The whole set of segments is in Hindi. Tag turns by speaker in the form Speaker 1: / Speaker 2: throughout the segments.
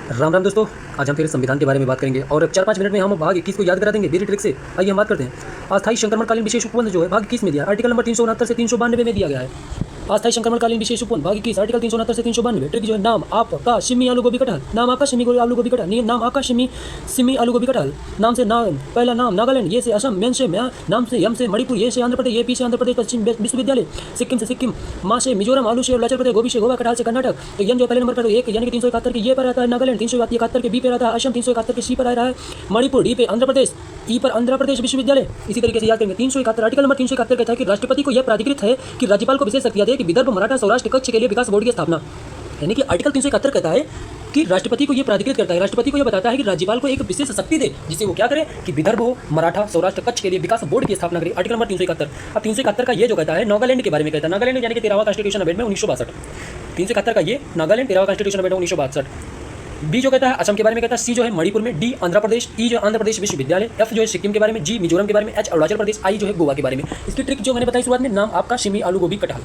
Speaker 1: राम राम दोस्तों, आज हम फिर संविधान के बारे में बात करेंगे और 4-5 मिनट में हम भाग 21 को याद करा देंगे बेरी ट्रिक से। आइए हम बात करते हैं। अस्थायी संक्रमणकालीन विशेष उपबंध जो है भाग 21 में दिया, आर्टिकल नंबर 369 से 392 में दिया गया है। अस्थायी संक्रमणकालीन विशेष उपबंध भाग 21 आर्टिकल 369 से 392 ट्रिक जो है नाम आपका शिमी आलू गोभी कटहल, नाम आपका शिमी आलू गोभी कटहल, नाम आपका शिमी आलू गोभी कटहल, नाम से नाम पहला नाम नागालैंड, ये से असम, मेन से नाम से यम से मणिपुर, ये से आंध्र प्रदेश, ये पी से आंध्र प्रदेश पश्चिम विश्वविद्यालय, सिक्किम से सिक्किम, माँ से मिजोरम, आलू से अरुणाचल प्रदेश, गोभी से गोवा, कटहल से कर्नाटक। तो यन जो पहले नंबर पर एक यानी कि 371 के ये पर आता है नागालैंड, 371 के बी पर आता है असम, 371 के सी पर आ रहा है मणिपुर, डी पे आंध्र प्रदेश, ई पर आंध्र प्रदेश विश्वविद्यालय। इसी तरीके से याद करेंगे 371 आर्टिकल नंबर 371 कहता है कि राष्ट्रपति को यह प्राधिकृत है कि राज्यपाल को विशेष शक्तियां दे कि विदर्भ मराठा सौराष्ट्र कच्छ के लिए विकास बोर्ड की स्थापना। यानी कि आर्टिकल 371 कहता है कि राष्ट्रपति को यह प्राधिकृत करता है, राष्ट्रपति को यह बताता है कि राज्यपाल को एक विशेष शक्ति दे जिससे वो क्या करे कि विदर्भ हो मराठा सौराष्ट्र कच्छ के लिए विकास बोर्ड की स्थापना करे। Article number 371। अब 371 का ये जो कहता है नागालैंड के बारे में कहता है, नागालैंड यानी कि 13वां कॉन्स्टिट्यूशन अमेंडमेंट 1962। 371 का ये नागालैंड 13वां कॉन्स्टिट्यूशन अमेंडमेंट 1962। बी जो कहता है असम के बारे में कहता है, सी जो है मणिपुर में, डी आंध्र प्रदेश, ई जो आंध्र प्रदेश विश्वविद्यालय, एफ जो है सिक्किम के बारे में, जी मिजोरम के बारे में, एच अरुणाचल प्रदेश, आई जो है गोवा के बारे में। इसकी ट्रिक जो मैंने बताई शुरुआत में, नाम आपका शिमी आलू गोभी कटहल,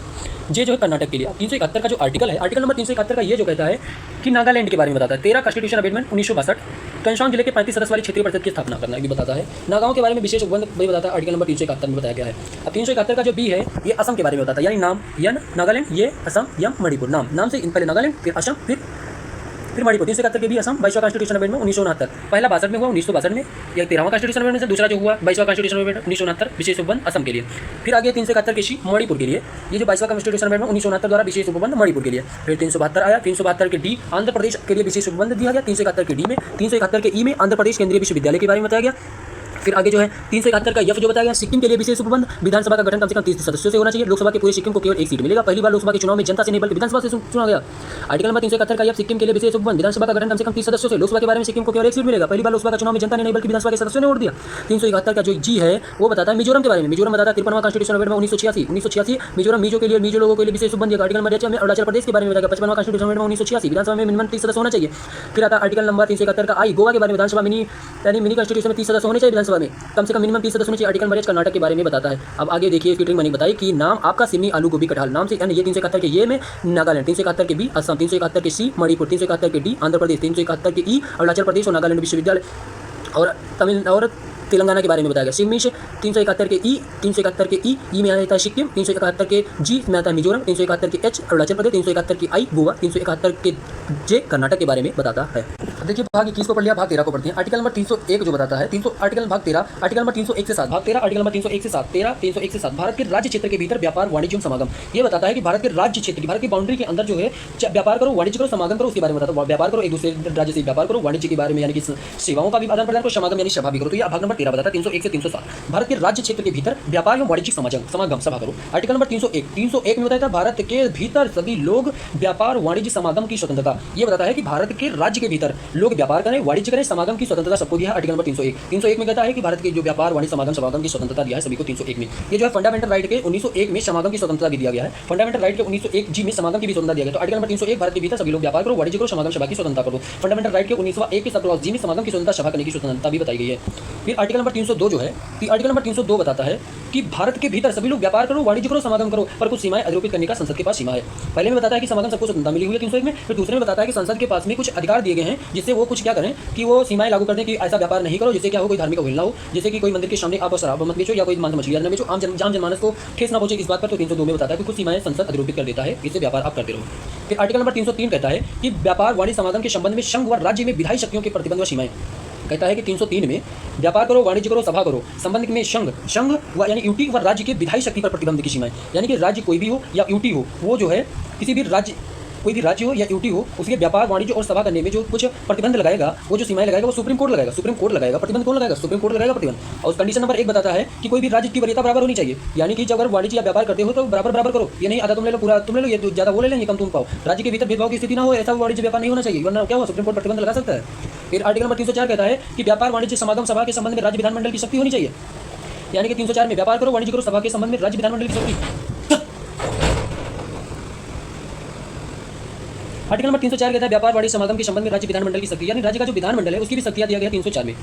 Speaker 1: जे जो है कर्नाटक के लिए। 371 का जो आर्टिकल है, आर्टिकल नंबर 371 का ये जो कहता है कि नागालैंड के बारे में बताता है, 13 कॉन्स्टिट्यूशन अमेंडमेंट 1962 कंशान जिले के 35 सदस्य वाली क्षेत्रीय परिषद की स्थापना करना भी बताता है। नागाओं के बारे में विशेष उपबंध भी बताता है, आर्टिकल नंबर 371 में बताया गया है। अब 371 का जो बी है ये असम के बारे में बताता है, यानी नाम यन नागालैंड, ये असम, यम मणिपुर, नाम से पहले नागालैंड फिर असम फिर मणिपुर। 371 के भी असम 22वां कॉन्स्टिट्यूशन अमेंडमेंट 1969, पहला 62 में हुआ 1962 में, यह 13वां कॉन्स्टिट्यूशन अमेंडमेंट से दूसरा जो हुआ 22वां कॉन्स्टिट्यूशन अमेंडमेंट 1969 विशेष उपबंध असम के लिए। फिर आगे 371 के सी मणिपुर के लिए, ये जो 22वां कॉन्स्टिट्यूशन अमेंडमेंट 1969 द्वारा विशेष उपबंध मणिपुर के लिए। फिर 372 आया, 372 के डी आंध्र प्रदेश के लिए विशेष उपबंध दिया गया, 371 के डी में, 371 के ई में आंध्र प्रदेश केंद्रीय विश्वविद्यालय के बारे में बताया गया। फिर आगे जो है 371 का एफ जो बताया गया सिक्किम के लिए विशेष उपबंध, विधानसभा का गठन कम से कम 30 सदस्यों से होना चाहिए, लोकसभा के पूरे सिक्किम को केवल एक सीट मिलेगा, पहली बार लोकसभा के चुनाव में जनता से नहीं बल्कि विधानसभा से चुना गया। आर्टिकल नंबर 371 का एफ सिक्किम के लिए विशेष उपबंध, विधानसभा का गठन कम से कम 30 सदस्यों से, लोकसभा के बारे में सिक्किम को केवल एक सीट मिलेगा, पहली बार लोकसभा का चुनाव में जनता ने नहीं बल्कि विधानसभा के सदस्यों ने वोट दिया। 371 का जो जी है वो बताता है मिजोरम के बारे में, मिजोरम बताता है 53वां कॉन्स्टिट्यूशन अमेंडमेंट 1986 मिजोरम मिजो के लिए मिजो लोगों के लिए विशेष उपबंध। आर्टिकल नंबर 8 में अरुणाचल प्रदेश के बारे में बताया 55वां कॉन्स्टिट्यूशन अमेंडमेंट 1986 विधानसभा में मिनिमम 30 सदस्य होना चाहिए। फिर आता है आर्टिकल नंबर 371 का आई गोवा के बारे में, विधानसभा मिनी कॉन्स्टिट्यूशन में 30 सदस्य होने चाहिए, विधानसभा में कम से कम मिनिमम 30 सदस्य होने चाहिए। आर्टिकल नंबर कर्नाटक के बारे में बताता है। अब आगे देखिए इसकी ट्रिक मैंने बताई कि नाम आपका सिमी आलू गोभी कटहल, नाम से यानी ये 371 के ये में नागालैंड, 371 के बी असम, 371 के सी मणिपुर, 371 के डी आंध्र प्रदेश, 371 के ई अरुणाचल प्रदेश और नागालैंड विश्वविद्यालय और तमिल और तेलंगाना के बारे में बताया गया। सिमी से 371 के ई, 371 के ई में आता है सिक्किम, 371 के जी में आता है मिजोरम, 371 के एच अरुणाचल प्रदेश, 371 की आई गोवा, 371 के जे कर्नाटक के बारे में बताता है। देखिए भाग 21 को पढ़ लिया, भाग 13 को पढ़ते हैं। आर्टिकल नंबर 301 जो बताता है, 300 आर्टिकल भाग 13, आर्टिकल नंबर 301 से 7, भाग 13 आर्टिकल नंबर 301 से 7, 301 से 7 भारत के राज्य क्षेत्र के भीतर व्यापार वाणिज्य समागम। ये बताता है कि भारत के राज्य क्षेत्र की, भारत की बाउंड्री के अंदर जो है व्यापार करो, वाणिज्य करो, समागम करो, उसके बारे में बताता है। व्यापार करो, एक दूसरे राज्य से व्यापार करो, वाणिज्य के बारे में यानी कि सेवाओं का भी आदान प्रदान करो, समागम यानी सभा भी करो। तो ये भाग नंबर 13 बताता है 301 से 307 भारत के राज्य क्षेत्र के भीतर व्यापार एवं वाणिज्यिक समागम सभा करो। आर्टिकल नंबर 301 में बताया था भारत के भीतर सभी लोग व्यापार वाणिज्य समागम की स्वतंत्रता। ये बताता है कि भारत के राज्य के भीतर लोग व्यापार करें, वाणिज्य करें, समागम की स्वतंत्रता सबको दिया है। आर्टिकल नंबर 301 में कहता है कि भारत के जो व्यापार वाणिज्य समागम की स्वतंत्रता दिया है सभी को 301 में। ये जो है फंडामेंटल राइट के 1901 में समागम की स्वतंत्रता भी दिया गया है, फंडामेंटल राइट के 1901 जी में समागम की भी स्वतंत्रता दिया गया। तो आर्टिकल नंबर 301 भारत के भीतर सभी लोग व्यापार करो, वाणिज्य करो, समागम सभा की स्वतंत्रता करो। फंडामेंटल राइट के 1901 के सब क्लॉज जी में समागम की स्वतंत्रता सभा करने की स्वतंत्रता भी बताई गई है। फिर आर्टिकल नंबर 302 जो है, आर्टिकल नंबर 302 बताता है कि भारत के भीतर सभी लोग व्यापार करो, वाणिज्य करो, समागम करो, पर कुछ सीमाएं अधिरोपित करने का संसद के पास सीमा है। पहले में बताता है कि समागम सबको स्वतंत्रता मिली हुई है 301 में, फिर दूसरे में बताता है कि संसद के पास में कुछ अधिकार दिए गए हैं जिससे वो कुछ क्या करें कि वो सीमाएं लागू कर दें कि ऐसा व्यापार नहीं करो जिससे क्या हो, कोई धार्मिक अवहेलना हो, जैसे कि कोई मंदिर के सामने आप शराब मत बेचो या कोई मांस मछलियां न बेचो, आम जनमानस को ठेस ना पहुंचे इस बात पर। तो 302 में बताता है कि कुछ सीमाएं संसद अधिरोपित कर देता है, इससे व्यापार आप करते रहो। फिर आर्टिकल नंबर 303 कहता है कि व्यापार वाणिज्य समागम के संबंध में संघ व राज्य में विधायी शक्तियों के प्रतिबंध व सीमाएं। कहता है कि 303 में व्यापार करो, वाणिज्य करो, सभा करो, संबंध में संघ व यानी यूटी व राज्य के विधायी शक्ति पर प्रतिबंध की सीमाएं। यानी कि राज्य कोई भी हो या यूटी हो, वो जो है किसी भी राज्य, कोई भी राज्य हो या यूटी हो, उसके व्यापार वाणिज्य और सभा करने में जो कुछ प्रतिबंध लगाएगा, वो जो सीमाएं लगाएगा वो सुप्रीम कोर्ट लगाएगा। प्रतिबंध कौन लगाएगा? सुप्रीम कोर्ट लगाएगा प्रतिबंध। और कंडीशन नंबर 1 बताता है कि कोई भी राज्य की वरीयता बराबर होनी चाहिए, यानी कि जब अगर वाणिज्य या व्यापार करते हो तो बराबर करो, ये नहीं आधा तुम ले लो, पूरा तुम ले लो, ये ज़्यादा वो ले लें, ये कम तुम पाओ। राज्य के भीतर भेदभाव की स्थिति ना हो, ऐसा वाणिज्य व्यापार नहीं होना चाहिए, वरना क्या हुआ, सुप्रीम कोर्ट प्रतिबंध लगा सकता है। फिर आर्टिकल नंबर 304 कहता है कि व्यापार वाणिज्य समागम सभा के संबंध में राज्य विधानमंडल की शक्ति होनी चाहिए। यानी कि 304 में व्यापार करो, वाणिज्य करो, सभा के संबंध में राज्य विधानमंडल की शक्ति। आर्टिकल नंबर 304 कहता है व्यापार वाणिज्य समागम के संबंध में राज्य विधानमंडल की शक्ति, यानी राज्य का जो विधानमंडल है उसकी भी शक्तियां दिया गया 304 में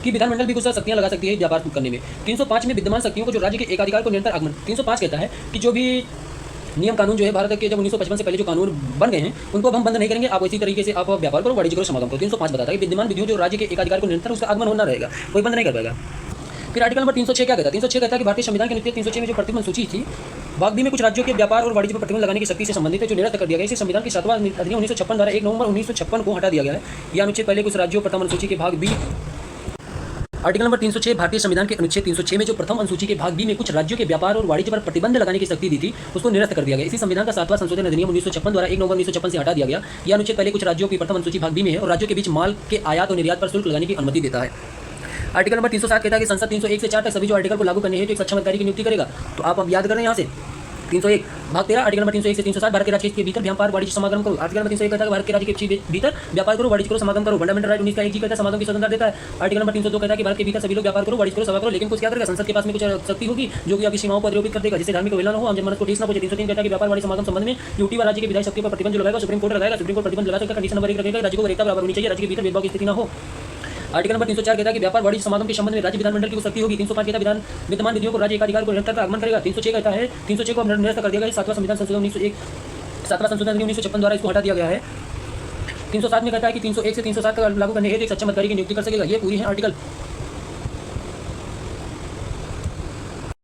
Speaker 1: कि विधानमंडल भी कुछ शक्तियां लगा सकती है व्यापार करने में। 305 में विद्यमान शक्तियों को जो राज्य के एकाधिकार को निरंतर आगमन। 305 कहता है कि जो भी नियम कानून जो है भारत के जब 1955 से पहले जो कानून बन गए हैं उनको अब हम बंद नहीं करेंगे। आप इसी तरीके से आप व्यापार करो, वाणिज्य करो, समागम करो। 305 बताता है कि विद्यमान विधियों जो राज्य के एकाधिकार को निरंतर उसका आगमन होना रहेगा, कोई बंद नहीं कर पाएगा। फिर आर्टिकल नंबर 306 क्या कहता है? 306 कहता है कि भारतीय संविधान के अनुच्छेद 306 में जो प्रतिबंध सूची थी भाग बी में कुछ राज्यों के व्यापार और वाणिज्य पर प्रतिबंध लगाने की शक्ति से संबंधित है, जो निरस्त कर दिया गया। इसे संविधान के 7वां अधिनियम 1956 द्वारा 1 नवंबर 1956 को हटा दिया गया है। यह अनुच्छेद पहले कुछ राज्यों प्रथम अनुसूची के भाग बी। आर्टिकल नंबर 306 भारतीय संविधान के अनुच्छेद 306 में जो प्रथम अनुसूची के भाग बी में कुछ राज्यों के व्यापार और वाणिज्य पर प्रतिबंध लगाने की शक्ति दी थी, उसको निरस्त कर दिया गया। इसी संविधान का 7वां संशोधन अधिनियम 1956 द्वारा 1 नवंबर 1956 से हटा दिया गया। यह अनुच्छेद पहले कुछ राज्यों की प्रथम अनुसूची भाग बी में है और राज्यों के बीच माल के आयात और निर्यात पर शुल्क लगाने की अनुमति देता है। आर्टिकल नंबर 307 कहता है कि संसद 301 से 4 तक सभी जो आर्टिकल को लागू करने हैं तो एक सक्षम अधिकारी की नियुक्ति करेगा। तो आप अब याद करें यहाँ से 301 भाग 13 आर्टिकल नंबर 301 से 307 भारत के राज्य के भीतर व्यापार वाणिज्य समागम करो। आर्टिकल नंबर 301 कहता है भारत के राज्य के भीतर व्यापार करो, वाणिज्य करो, समागम करो। फंडामेंटल राइट 19 का एक जी कहता है समागम की स्वतंत्रता देता है। आर्टिकल नंबर 302 कहता है कि भारत के भीतर सभी लोग व्यापार करो, वाणिज्य करो, सभा करो, लेकिन कुछ क्या करेगा? संसद के पास में कुछ शक्ति होगी जो कि आपकी सीमाओं को अधिरोपित कर देगा, जिससे धार्मिक अवहेलना हो, आम जनमानस को ठेस न पहुंचे। 303 कहता है कि व्यापार वाणिज्य समागम संबंध में यूटी व राज्य के विधायी शक्तियों पर प्रतिबंध जो लगाएगा सुप्रीम कोर्ट लगाएगा। सुप्रीम कोर्ट प्रतिबंध लगा सकता है। कंडीशन नंबर 1 रखेगा राज्य को एकता बराबर होनी चाहिए, राज्य के भीतर भेदभाव की स्थिति न हो। आर्टिकल नंबर 304 कहता है कि व्यापार वाणिज्य समागम के संबंध में राज्य विधानमंडल की शक्ति होगी। 305 कहता है विद्यमान विधियों को राज्य एकाधिकार को निरंतर आगमन करेगा। 306 कहता है 306 को निरस्त कर दिया गया। 7वां संविधान संशोधन 1956 द्वारा इसको हटा दिया गया है। 307 में कहता है कि 301 से 307 तक लागू करने हेतु एक सक्षम अधिकारी की नियुक्ति कर सकेगा। ये पूरी है आर्टिकल।